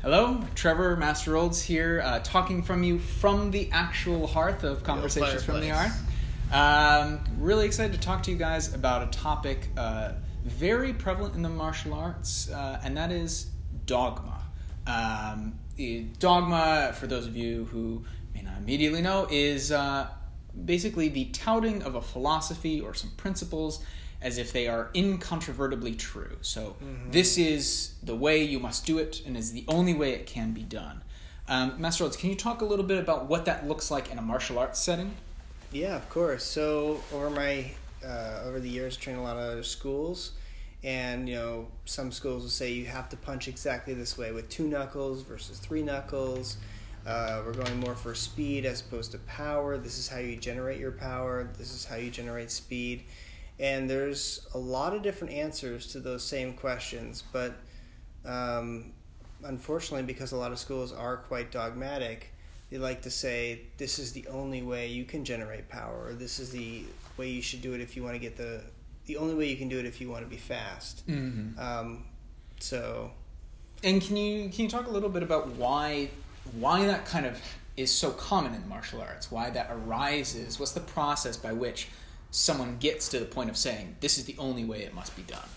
Hello, Trevor Master Olds here, talking from you from the actual Hearth of Conversations from the Hearth. Really excited to talk to you guys about a topic very prevalent in the martial arts, and that is dogma. Dogma, for those of you who may not immediately know, is basically the touting of a philosophy or some principles as if they are incontrovertibly true. So this is the way you must do it, and is the only way it can be done. Master Olds, can you talk a little bit about what that looks like in a martial arts setting? Yeah, of course. So over the years, I trained a lot of schools, and some schools will say you have to punch exactly this way with 2 knuckles versus 3 knuckles. We're going more for speed as opposed to power. This is how you generate your power. This is how you generate speed. And there's a lot of different answers to those same questions, but unfortunately, because a lot of schools are quite dogmatic, they like to say this is the only way you can generate power, or this is the way you should do it if you want to get the only way you can do it if you want to be fast. And can you talk a little bit about why that kind of is so common in martial arts? Why that arises? What's the process by which someone gets to the point of saying this is the only way it must be done?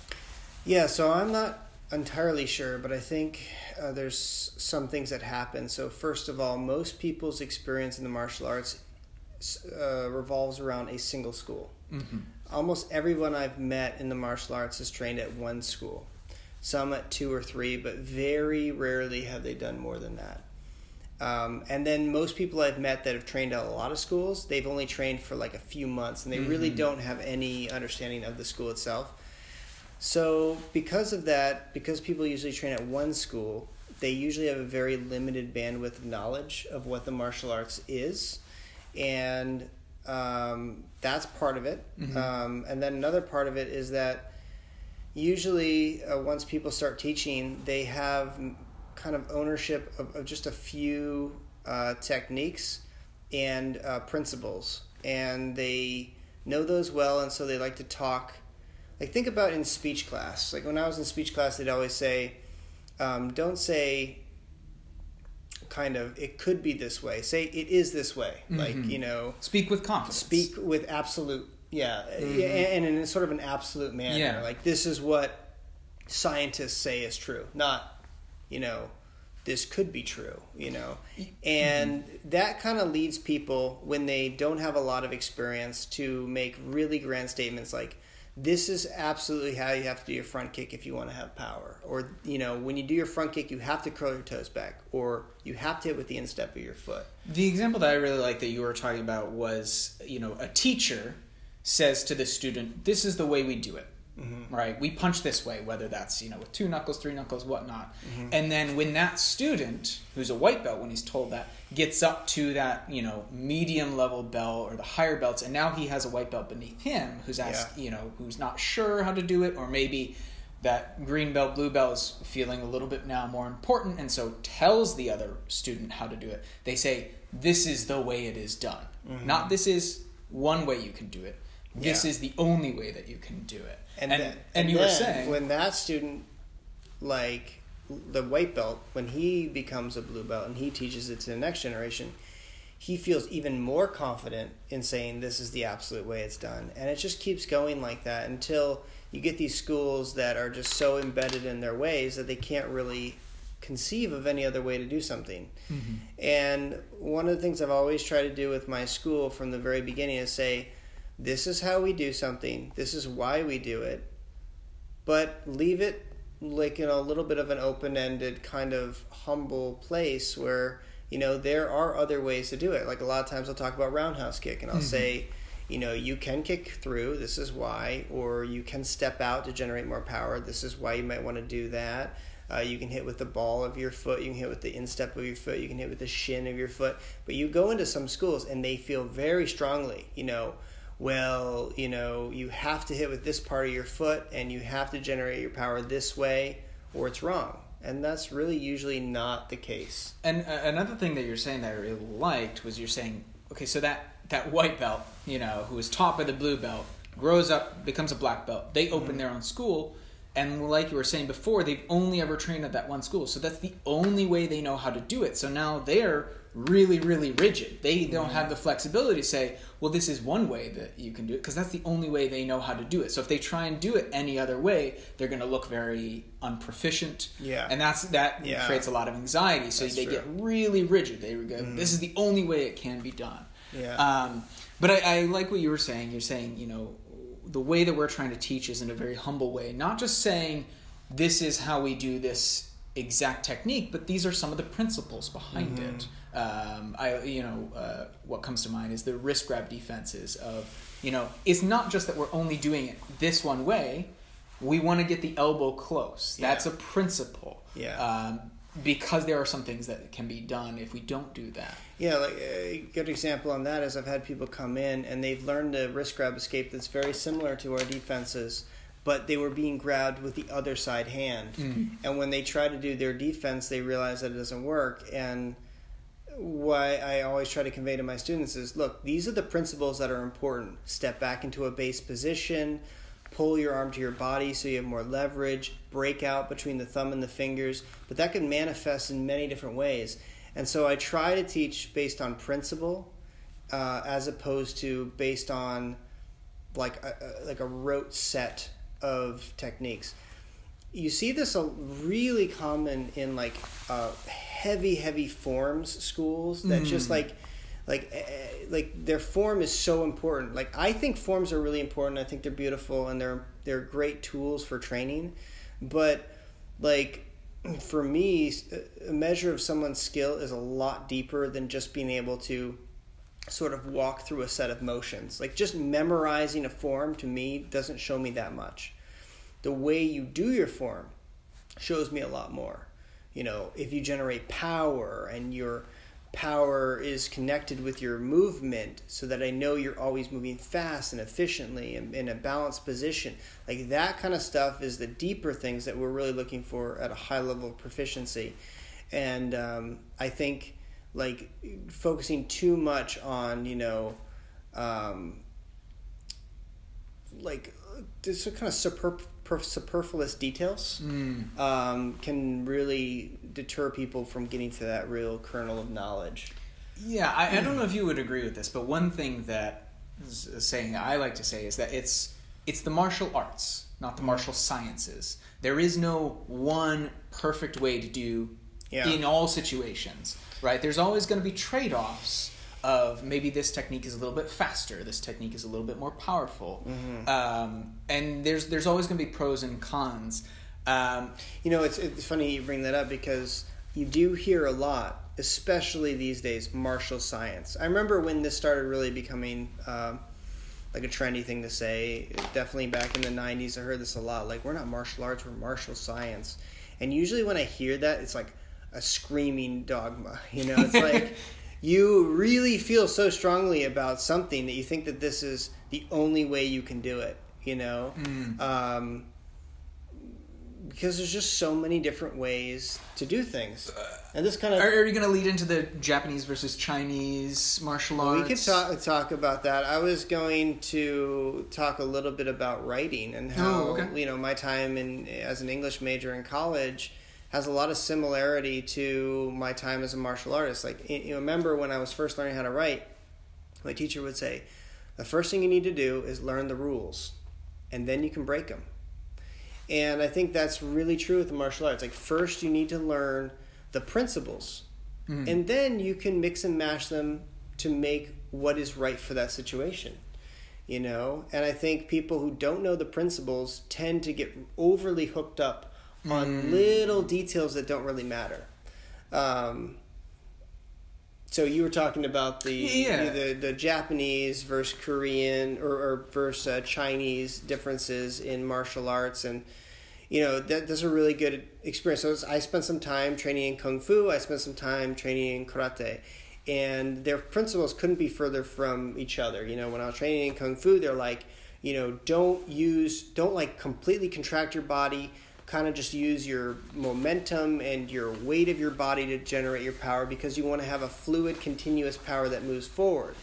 Yeah, so I'm not entirely sure, but I think there's some things that happen. So first of all, most people's experience in the martial arts revolves around a single school. Almost everyone I've met in the martial arts is trained at one school. Some at 2 or 3, but very rarely have they done more than that. And then most people I've met that have trained at a lot of schools, they've only trained for like a few months, and they really don't have any understanding of the school itself. So because of that, because people usually train at one school, they usually have a very limited bandwidth of knowledge of what the martial arts is. And that's part of it. And then another part of it is that usually once people start teaching, they have kind of ownership of just a few techniques and principles, and they know those well, and so they like to talk. Like, think about in speech class. Like when I was in speech class, they'd always say, don't say kind of it could be this way, say it is this way. Like, speak with confidence, speak with absolute and in sort of an absolute manner. Like, this is what scientists say is true, not this could be true, and that kind of leads people, when they don't have a lot of experience, to make really grand statements like, this is absolutely how you have to do your front kick if you want to have power, or when you do your front kick, you have to curl your toes back, or you have to hit with the instep of your foot. The example that I really like that you were talking about was, a teacher says to the student, this is the way we do it. Right, we punch this way, whether that's with 2 knuckles, 3 knuckles, whatnot. And then when that student, who's a white belt, when he's told that, gets up to that medium level belt or the higher belts, and now he has a white belt beneath him who's asked, who's not sure how to do it, or maybe that green belt, blue belt is feeling a little bit now more important, and so tells the other student how to do it. They say, this is the way it is done, not this is one way you can do it. This is the only way that you can do it. And you were saying, when that student, like the white belt, when he becomes a blue belt and he teaches it to the next generation, he feels even more confident in saying this is the absolute way it's done. And it just keeps going like that until you get these schools that are just so embedded in their ways that they can't really conceive of any other way to do something. And one of the things I've always tried to do with my school from the very beginning is say, this is how we do something. This is why we do it. But leave it like in a little bit of an open-ended kind of humble place where, there are other ways to do it. Like a lot of times I'll talk about roundhouse kick, and I'll say, you can kick through. This is why. Or you can step out to generate more power. This is why you might want to do that. You can hit with the ball of your foot. You can hit with the instep of your foot. You can hit with the shin of your foot. But you go into some schools and they feel very strongly, well, you have to hit with this part of your foot and you have to generate your power this way or it's wrong. And that's really usually not the case. And another thing that you're saying that I really liked was you're saying, okay, so that white belt, who was taught by the blue belt, grows up, becomes a black belt. They open their own school, And like you were saying before, they've only ever trained at that one school. So that's the only way they know how to do it. So now they're really, really rigid. They don't have the flexibility to say, well, this is one way that you can do it, because that's the only way they know how to do it. So if they try and do it any other way, they're going to look very unproficient. Yeah. And that creates a lot of anxiety. So they get really rigid. They go, this is the only way it can be done. Yeah. But I like what you were saying. You're saying, the way that we're trying to teach is in a very humble way. Not just saying, this is how we do this exact technique, but these are some of the principles behind it. What comes to mind is the wrist grab defenses of, it's not just that we're only doing it this one way. We want to get the elbow close. That's a principle. Because there are some things that can be done if we don't do that. Yeah, like a good example on that is I've had people come in and they've learned a wrist grab escape that's very similar to our defenses, but they were being grabbed with the other side hand. And when they try to do their defense, they realize that it doesn't work. And what I always try to convey to my students is, look, these are the principles that are important. Step back into a base position, pull your arm to your body so you have more leverage, break out between the thumb and the fingers, but that can manifest in many different ways. And so I try to teach based on principle as opposed to based on like a rote set of techniques. You see this really common in like heavy forms schools that just like their form is so important. Like, I think forms are really important. I think they're beautiful and they're great tools for training. But like, for me, a measure of someone's skill is a lot deeper than just being able to sort of walk through a set of motions. Like, just memorizing a form to me doesn't show me that much. The way you do your form shows me a lot more. If you generate power and your power is connected with your movement so that I know you're always moving fast and efficiently and in a balanced position. Like, that kind of stuff is the deeper things that we're really looking for at a high level of proficiency. And I think like focusing too much on, like this kind of superfluous details can really deter people from getting to that real kernel of knowledge. Yeah, I don't know if you would agree with this, but one thing that saying I like to say is that it's the martial arts, not the martial sciences. There is no one perfect way to do in all situations, right? There's always going to be trade-offs of maybe this technique is a little bit faster, this technique is a little bit more powerful, and there's always going to be pros and cons. It's funny you bring that up because you do hear a lot, especially these days, martial science. I remember when this started really becoming like a trendy thing to say. Definitely back in the 90s, I heard this a lot. Like, we're not martial arts, we're martial science. And usually when I hear that, it's like a screaming dogma. It's like you really feel so strongly about something that you think that this is the only way you can do it, because there's just so many different ways to do things. And this kind of... Are you going to lead into the Japanese versus Chinese martial arts? We could talk about that. I was going to talk a little bit about writing and how, my time as an English major in college has a lot of similarity to my time as a martial artist. Like, remember when I was first learning how to write, my teacher would say, the first thing you need to do is learn the rules, and then you can break them. And I think that's really true with the martial arts. Like, first you need to learn the principles, and then you can mix and mash them to make what is right for that situation. And I think people who don't know the principles tend to get overly hooked up on little details that don't really matter. So you were talking about the Japanese versus Korean or versus Chinese differences in martial arts, and that's a really good experience. So I spent some time training in Kung Fu. I spent some time training in Karate, and their principles couldn't be further from each other. When I was training in Kung Fu, they're like, don't like completely contract your body. Kind of just use your momentum and your weight of your body to generate your power, because you want to have a fluid, continuous power that moves forward.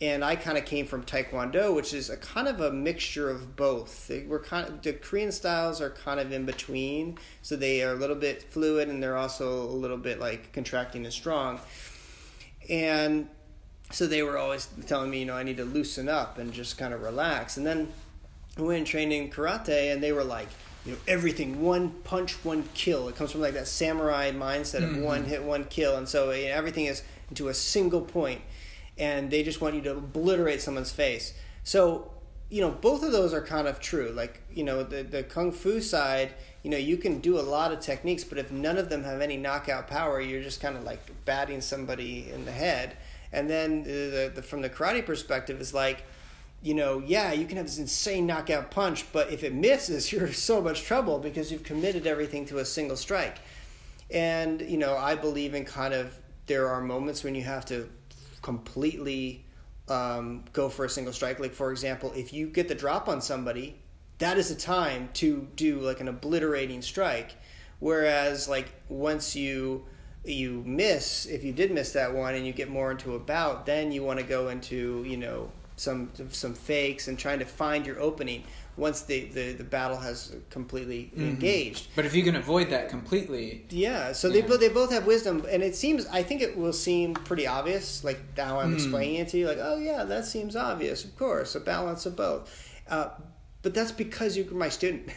And I kind of came from Taekwondo, which is a kind of a mixture of both. The Korean styles are kind of in between, so they are a little bit fluid and they're also a little bit like contracting and strong. And so they were always telling me, I need to loosen up and just kind of relax. And then I went and trained in karate, and they were like, everything, one punch, one kill. It comes from like that samurai mindset of one hit, one kill. And so everything is into a single point. And they just want you to obliterate someone's face. So, both of those are kind of true. Like, the Kung Fu side, you can do a lot of techniques, but if none of them have any knockout power, you're just kind of like batting somebody in the head. And then from the karate perspective, is like, you can have this insane knockout punch, but if it misses, you're in so much trouble because you've committed everything to a single strike. And, I believe in there are moments when you have to completely go for a single strike. Like, for example, if you get the drop on somebody, that is a time to do like an obliterating strike. Whereas like once you miss, if you did miss that one and you get more into a bout, then you want to go into some fakes and trying to find your opening once the battle has completely engaged. But if you can avoid that completely... Yeah, so they both have wisdom, and I think it will seem pretty obvious, like how I'm explaining it to you, like, oh yeah, that seems obvious, of course, a balance of both. But that's because you're my student.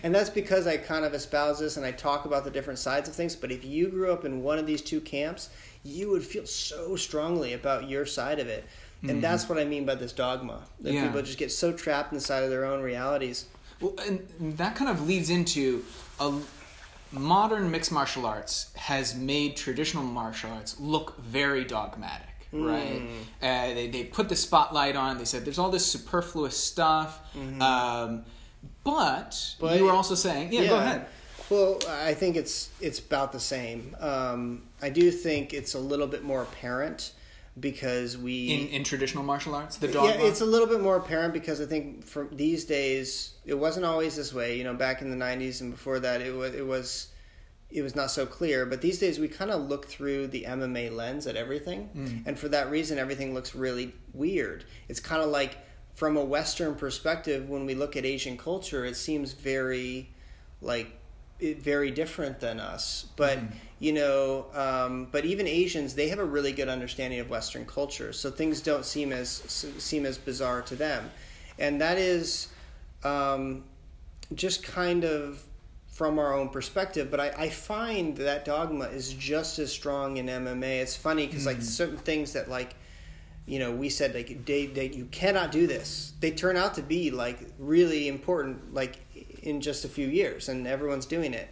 And that's because I kind of espouse this and I talk about the different sides of things. But if you grew up in one of these two camps, you would feel so strongly about your side of it. And that's what I mean by this dogma. That people just get so trapped inside of their own realities. Well, and that kind of leads into modern mixed martial arts has made traditional martial arts look very dogmatic, right? They put the spotlight on. They said there's all this superfluous stuff. But you were also saying... Yeah, go ahead. Well, I think it's about the same. I do think it's a little bit more apparent because in traditional martial arts, the dogma? Yeah, it's a little bit more apparent because I think from these days, it wasn't always this way. Back in the 90s and before that, it was not so clear. But these days, we kind of look through the MMA lens at everything. And for that reason, everything looks really weird. It's kind of like, from a Western perspective, when we look at Asian culture, it seems very different than us. But but even Asians, they have a really good understanding of Western culture, so things don't seem as bizarre to them. And that is just kind of from our own perspective. But I find that dogma is just as strong in MMA. It's funny because like certain things that we said you cannot do this, they turn out to be like really important in just a few years, and everyone's doing it.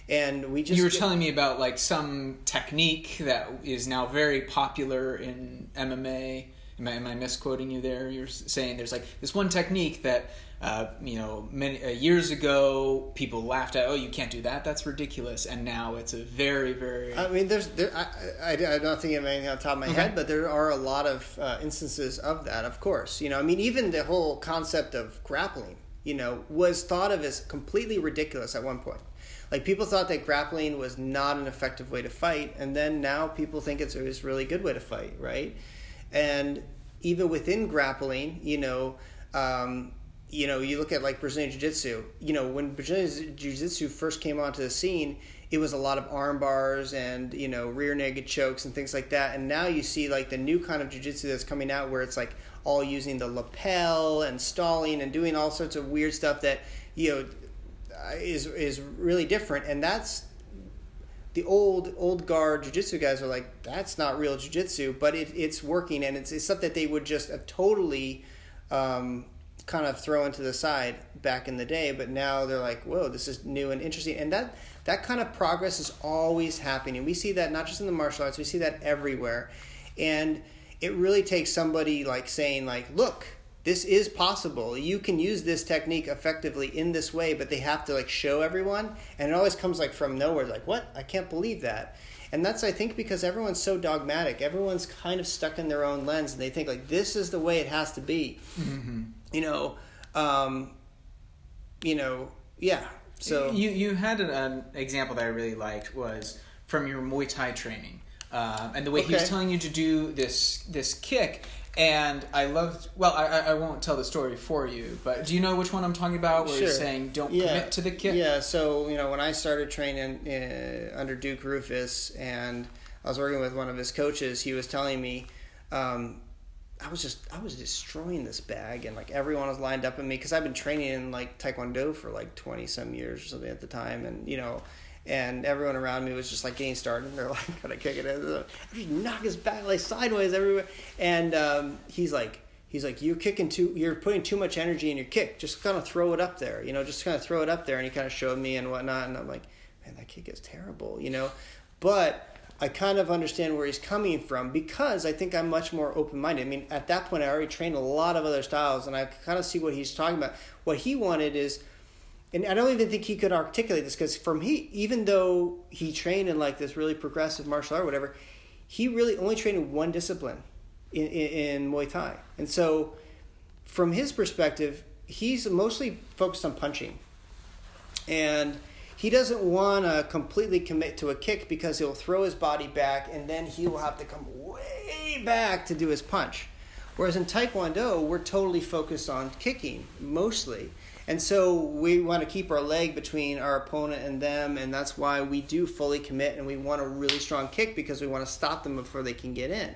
And you were telling me about like some technique that is now very popular in MMA. Am I misquoting you there? You're saying there's like this one technique that many years ago people laughed at. Oh, you can't do that. That's ridiculous. And now it's a very, very... I mean, I'm not thinking of anything on the top of my head, but there are a lot of instances of that, of course. Even the whole concept of grappling, was thought of as completely ridiculous at one point. Like, people thought that grappling was not an effective way to fight, and then now people think it's a really good way to fight, right? And even within grappling, you look at like Brazilian Jiu-Jitsu. When Brazilian Jiu-Jitsu first came onto the scene, it was a lot of arm bars and, rear naked chokes and things like that. And now you see like the new kind of Jiu-Jitsu that's coming out where it's like all using the lapel and stalling and doing all sorts of weird stuff that, is really different. And that's the old guard jiu-jitsu guys are like, that's not real jiu-jitsu, but it's working, and it's stuff that they would just have totally kind of throw into the side back in the day, but now they're like, whoa, this is new and interesting. And that kind of progress is always happening. We see that not just in the martial arts, we see that everywhere. And it really takes somebody like saying like, look, this is possible. You can use this technique effectively in this way, but they have to like show everyone. And it always comes like from nowhere, like, what? I can't believe that. And that's, I think, because everyone's so dogmatic. Everyone's kind of stuck in their own lens, and they think like, this is the way it has to be. Yeah. So you had an example that I really liked was from your Muay Thai training. and the way he was telling you to do this kick. And I loved. Well, I won't tell the story for you, but do you know which one I'm talking about? Where he's saying, "Don't commit to the kick." Yeah. So when I started training under Duke Rufus, and I was working with one of his coaches, he was telling me, I was destroying this bag, and like everyone was lined up at me because I've been training in like Taekwondo for like 20 some years or something at the time, and and everyone around me was just like getting started, and they're like kind of kicking it. I just knock his back like sideways everywhere, and he's like you're putting too much energy in your kick. Just kind of throw it up there, just kind of throw it up there. And he kind of showed me and whatnot, and I'm like, man, that kick is terrible, but I kind of understand where he's coming from because I think I'm much more open-minded. I mean, at that point, I already trained a lot of other styles, and I kind of see what he's talking about. What he wanted is, and I don't even think he could articulate this because even though he trained in like this really progressive martial art or whatever, he really only trained in one discipline in Muay Thai. And so from his perspective, he's mostly focused on punching. And he doesn't want to completely commit to a kick because he'll throw his body back and then he will have to come way back to do his punch. Whereas in Taekwondo, we're totally focused on kicking, mostly. And so we want to keep our leg between our opponent and them, and that's why we do fully commit, and we want a really strong kick because we want to stop them before they can get in.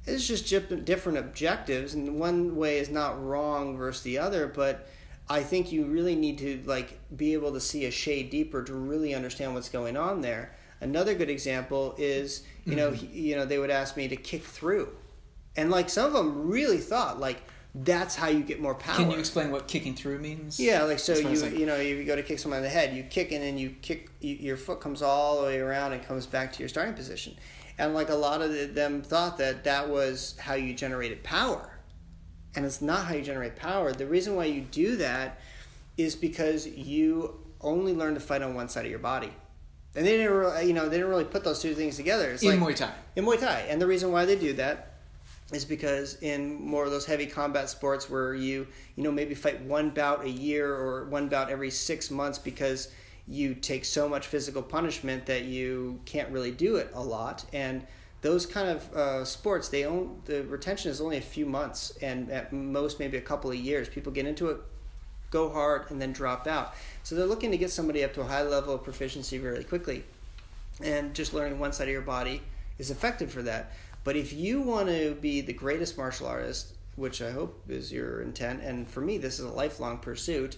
It's just different objectives, and one way is not wrong versus the other, but I think you really need to be able to see a shade deeper to really understand what's going on there. Another good example is, they would ask me to kick through. And some of them really thought that's how you get more power. Can you explain what kicking through means? Yeah, you go to kick someone in the head, you kick and then you kick, your foot comes all the way around and comes back to your starting position. And a lot of them thought that was how you generated power. And it's not how you generate power. The reason why you do that is because you only learn to fight on one side of your body. And they didn't really put those two things together. It's Muay Thai. In Muay Thai. And the reason why they do that is because in more of those heavy combat sports where you maybe fight one bout a year or one bout every 6 months because you take so much physical punishment that you can't really do it a lot. And those kind of sports, the retention is only a few months and at most maybe a couple of years. People get into it, go hard, and then drop out. So they're looking to get somebody up to a high level of proficiency really quickly. And just learning one side of your body is effective for that. But if you want to be the greatest martial artist, which I hope is your intent, and for me this is a lifelong pursuit,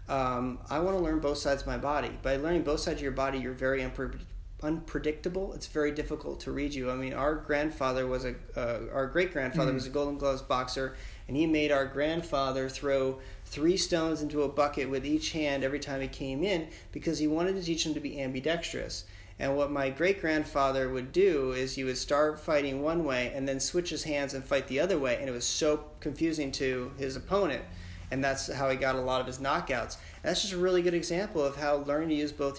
I want to learn both sides of my body. By learning both sides of your body, you're very unpredictable. It's very difficult to read you. I mean, our great-grandfather was a Golden Gloves boxer, and he made our grandfather throw 3 stones into a bucket with each hand every time he came in because he wanted to teach him to be ambidextrous. And what my great-grandfather would do is he would start fighting one way and then switch his hands and fight the other way, and it was so confusing to his opponent. And that's how he got a lot of his knockouts. And that's just a really good example of how learning to use both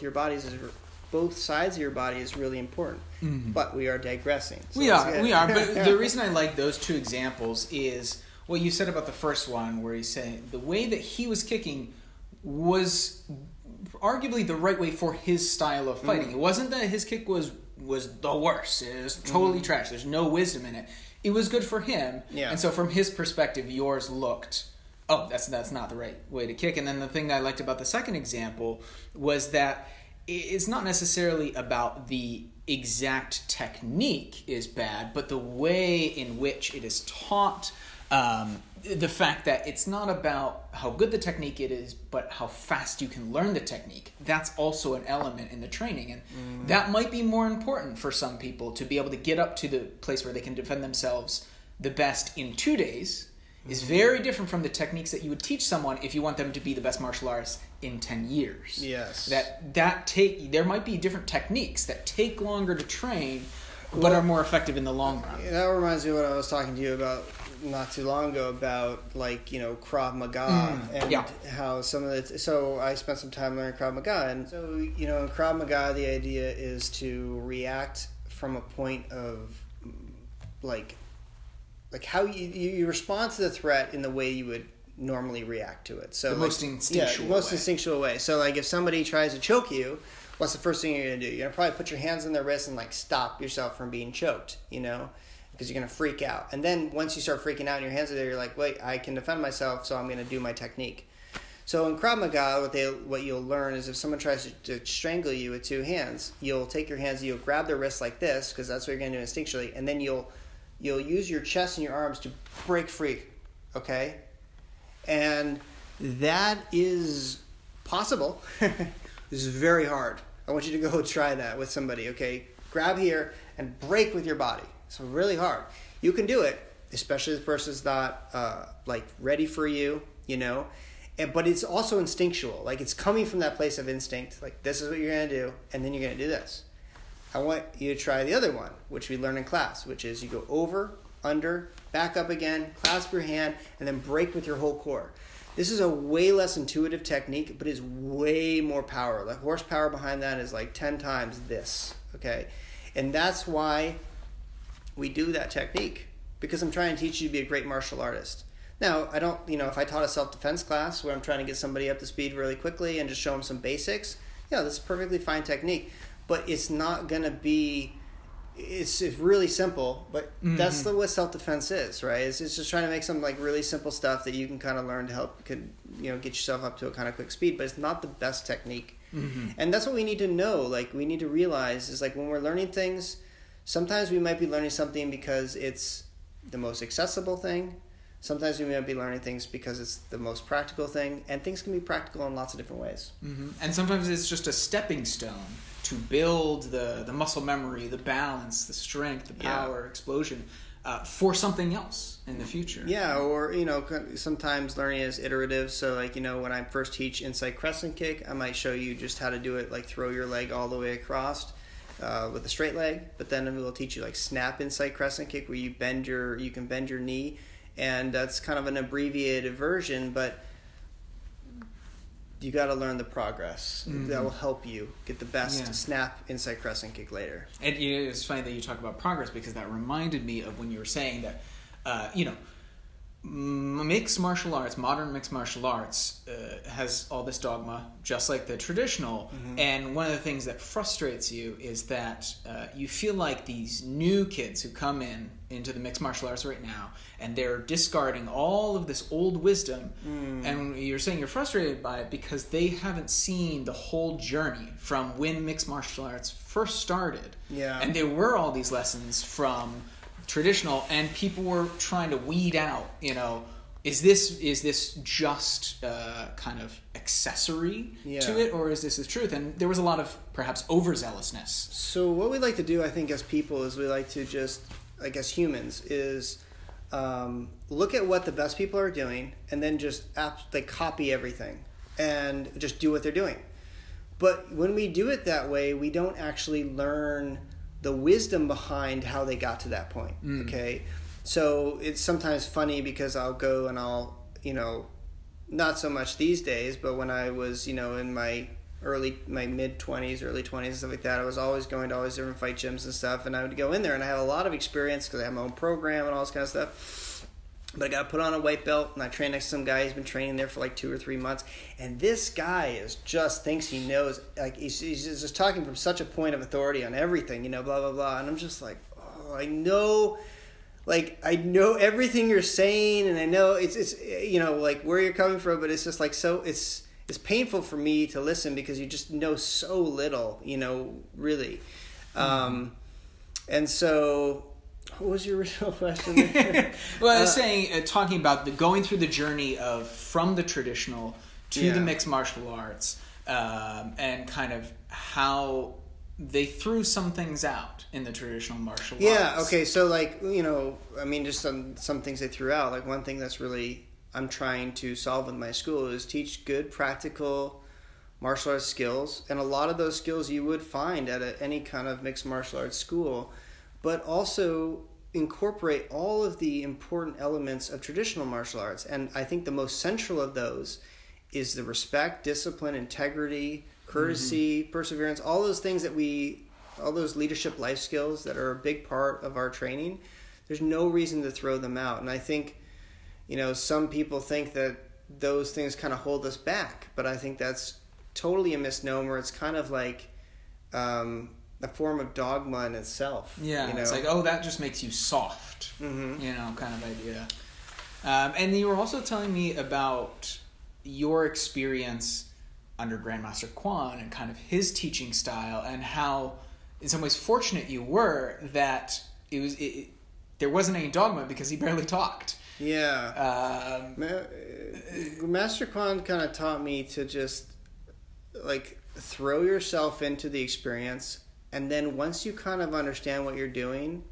sides of your body is really important. Mm-hmm. But we are digressing. So we are. But the reason I like those two examples is what you said about the first one, where he's saying the way that he was kicking was arguably the right way for his style of fighting. Mm-hmm. It wasn't that his kick was the worst. It was totally trash. There's no wisdom in it. It was good for him. Yeah. And so from his perspective, yours looked, that's not the right way to kick. And then the thing that I liked about the second example was that it's not necessarily about the exact technique is bad, but the way in which it is taught, the fact that it's not about how good the technique it is, but how fast you can learn the technique. That's also an element in the training. And that might be more important for some people to be able to get up to the place where they can defend themselves the best in 2 days is very different from the techniques that you would teach someone if you want them to be the best martial artist in 10 years. Yes. There might be different techniques that take longer to train, but are more effective in the long run. That reminds me of what I was talking to you about not too long ago about Krav Maga and how some of so I spent some time learning Krav Maga, and so in Krav Maga the idea is to react from a point of how you respond to the threat in the way you would normally react to it. So the most instinctual way. instinctual way. So if somebody tries to choke you, what's the first thing you're going to do? You're going to probably put your hands on their wrists and like stop yourself from being choked, because you're going to freak out. And then once you start freaking out and your hands are there, you're like, wait, I can defend myself, so I'm going to do my technique. So in Krav Maga, what you'll learn is if someone tries to strangle you with two hands, you'll take your hands, you'll grab their wrists like this, because that's what you're going to do instinctually, and then you'll use your chest and your arms to break free, okay? And that is possible. This is very hard. I want you to go try that with somebody, okay? Grab here and break with your body. It's really hard. You can do it, especially if the person's not ready for you, but it's also instinctual. Like, it's coming from that place of instinct. Like, this is what you're going to do, and then you're going to do this. I want you to try the other one, which we learn in class, which is you go over, under, back up again, clasp your hand, and then break with your whole core. This is a way less intuitive technique, but is way more power. The horsepower behind that is like 10 times this, okay? And that's why we do that technique, because I'm trying to teach you to be a great martial artist. Now, I don't, if I taught a self-defense class where I'm trying to get somebody up to speed really quickly and just show them some basics, that's a perfectly fine technique. But it's not going to be, it's really simple, but that's what self-defense is, right? It's just trying to make some like really simple stuff that you can kind of learn to help, get yourself up to a kind of quick speed, but it's not the best technique. And that's what we need to know. Like, we need to realize is like when we're learning things, sometimes we might be learning something because it's the most accessible thing. Sometimes we might be learning things because it's the most practical thing, and things can be practical in lots of different ways. And sometimes it's just a stepping stone to build the muscle memory, the balance, the strength, the power, explosion for something else in the future. Yeah, or, sometimes learning is iterative. So, like, when I first teach inside crescent kick, I might show you just how to do it, like throw your leg all the way across with a straight leg. But then we'll teach you, like, snap inside crescent kick, where you can bend your knee. And that's kind of an abbreviated version, but you got to learn the progress. That will help you get the best snap inside crescent kick later. And it's funny that you talk about progress, because that reminded me of when you were saying that, mixed martial arts, modern mixed martial arts has all this dogma, just like the traditional. And one of the things that frustrates you is that you feel like these new kids who come into the mixed martial arts right now, and they're discarding all of this old wisdom. And you're saying you're frustrated by it because they haven't seen the whole journey from when mixed martial arts first started. And there were all these lessons from traditional, and people were trying to weed out, is this just kind of accessory to it, or is this the truth? And there was a lot of perhaps overzealousness. So what we like to do, I think, as people, is we like to just, humans, is look at what the best people are doing, and then just copy everything and just do what they're doing. But when we do it that way, we don't actually learn the wisdom behind how they got to that point. Okay, so it's sometimes funny because I'll go and I'll, not so much these days, but when I was, in my mid-20s, early 20s and stuff like that, I was always going to all these different fight gyms and stuff, and I would go in there and I had a lot of experience because I had my own program and all this kind of stuff. But I got put on a white belt, and I trained next to some guy who's been training there for like 2 or 3 months. And this guy thinks he knows, like he's just talking from such a point of authority on everything, blah, blah, blah. And I'm just like, oh, I know everything you're saying, and I know it's like where you're coming from, but it's just like, so it's painful for me to listen because you just know so little, really. And so, what was your original question? Well, I was saying, talking about going through the journey from the traditional to the mixed martial arts, and kind of how they threw some things out in the traditional martial arts. Yeah, okay, so just some things they threw out. Like, one thing that's really I'm trying to solve with my school is teach good practical martial arts skills, and a lot of those skills you would find at any kind of mixed martial arts school, but also incorporate all of the important elements of traditional martial arts. And I think the most central of those is the respect, discipline, integrity, courtesy, perseverance, all those things all those leadership life skills that are a big part of our training. There's no reason to throw them out. And I think, some people think that those things kind of hold us back, but I think that's totally a misnomer. It's kind of like a form of dogma in itself. Yeah, you know? It's like, oh, that just makes you soft, you know, kind of idea. And you were also telling me about your experience under Grandmaster Quan and kind of his teaching style, and how, in some ways, fortunate you were that there wasn't any dogma because he barely talked. Yeah. Master Quan kind of taught me to just, like, throw yourself into the experience, and then once you kind of understand what you're doing,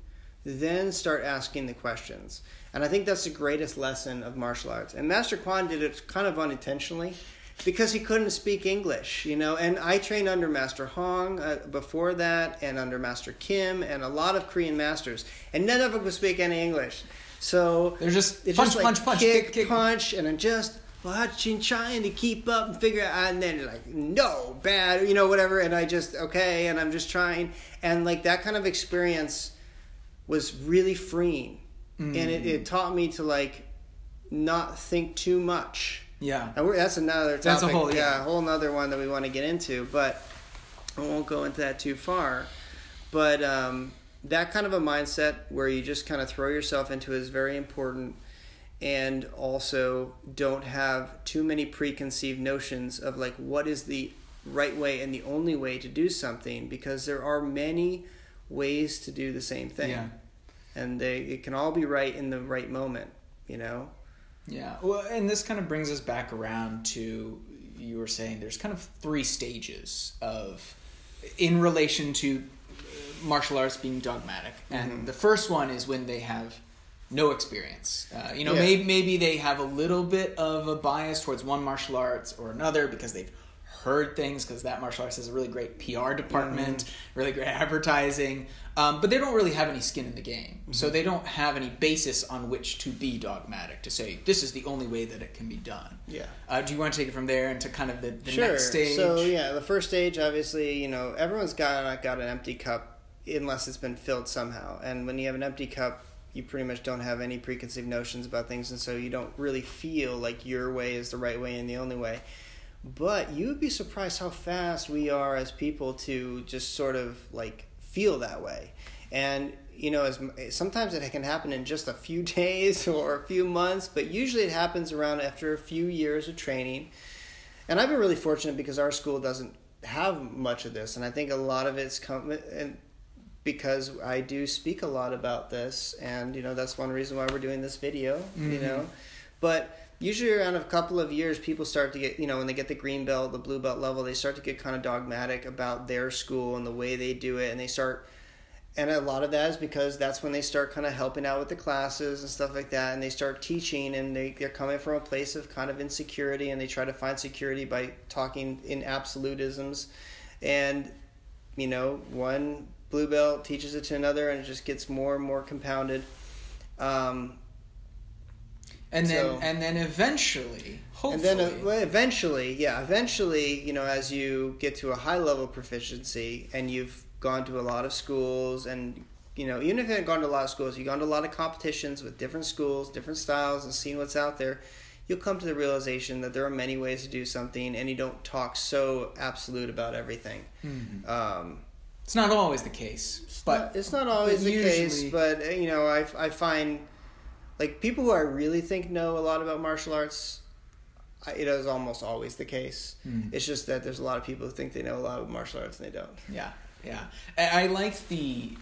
then start asking the questions. And I think that's the greatest lesson of martial arts. And Master Quan did it kind of unintentionally because he couldn't speak English, you know. And I trained under Master Hong before that, and under Master Kim, and a lot of Korean masters, and none of them could speak any English. So they're just it's punch, just like punch, kick, punch, and I'm just watching, trying to keep up and figure out, and then like, no, bad, you know, whatever, and I just, okay, and I'm just trying, and like that kind of experience was really freeing, and it taught me to like not think too much. Yeah, and that's another topic. That's a whole a whole another one that we want to get into, but I won't go into that too far. But that kind of a mindset where you just kind of throw yourself into it is very important. And also don't have too many preconceived notions of like what is the right way and the only way to do something, because there are many ways to do the same thing. Yeah. And it can all be right in the right moment, you know? Yeah. Well, and this kind of brings us back around to, you were saying there's kind of 3 stages in relation to martial arts being dogmatic. And the first one is when they have no experience. Maybe they have a little bit of a bias towards one martial arts or another because they've heard things, because that martial arts has a really great PR department, really great advertising, but they don't really have any skin in the game. So they don't have any basis on which to be dogmatic, to say this is the only way that it can be done. Yeah. Do you want to take it from there into kind of the next stage? So yeah, the first stage, obviously, you know, everyone's got an empty cup unless it's been filled somehow. And when you have an empty cup, you pretty much don't have any preconceived notions about things, and so you don't really feel like your way is the right way and the only way. But you would be surprised how fast we are as people to just sort of like feel that way. And you know, sometimes it can happen in just a few days or a few months, but usually it happens around after a few years of training. And I've been really fortunate because our school doesn't have much of this, and I think a lot of it's because I do speak a lot about this, and you know, that's one reason why we're doing this video, you know. But usually around a couple of years, people start to get, you know, when they get the green belt, the blue belt level, they start to get kind of dogmatic about their school and the way they do it, and a lot of that is because that's when they start kind of helping out with the classes and stuff like that, and they start teaching, and they're coming from a place of kind of insecurity, and they try to find security by talking in absolutisms, and you know, one blue belt teaches it to another, and it just gets more and more compounded. And then eventually, hopefully. Eventually, you know, as you get to a high level proficiency and you've gone to a lot of schools, and you know, even if you haven't gone to a lot of schools, you've gone to a lot of competitions with different schools, different styles, and seen what's out there, you'll come to the realization that there are many ways to do something, and you don't talk so absolute about everything. It's not always the case, but it's not always the case. But you know, I find like people who I really think know a lot about martial arts, it is almost always the case. It's just that there's a lot of people who think they know a lot about martial arts and they don't. Yeah. I liked the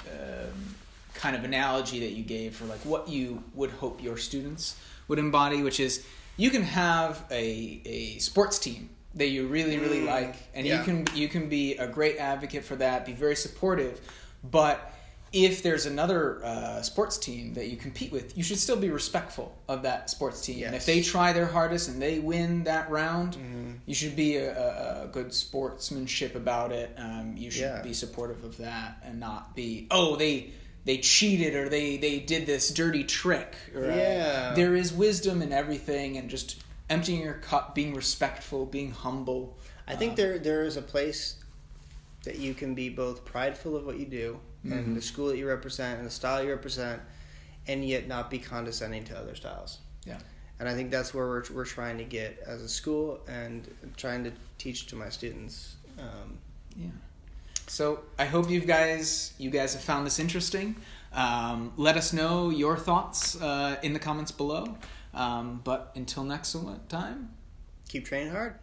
kind of analogy that you gave for like what you would hope your students would embody, which is you can have a sports team that you really, really like, and you can be a great advocate for that, be very supportive, but if there's another sports team that you compete with, you should still be respectful of that sports team. And if they try their hardest and they win that round, you should be a good sportsmanship about it. You should be supportive of that and not be, they cheated or they did this dirty trick. There is wisdom in everything, and just emptying your cup, being respectful, being humble. I think there is a place that you can be both prideful of what you do and the school that you represent and the style you represent, and yet not be condescending to other styles. Yeah. And I think that's where we're trying to get as a school and trying to teach to my students. So I hope you guys have found this interesting. Let us know your thoughts in the comments below. But until next time, keep training hard.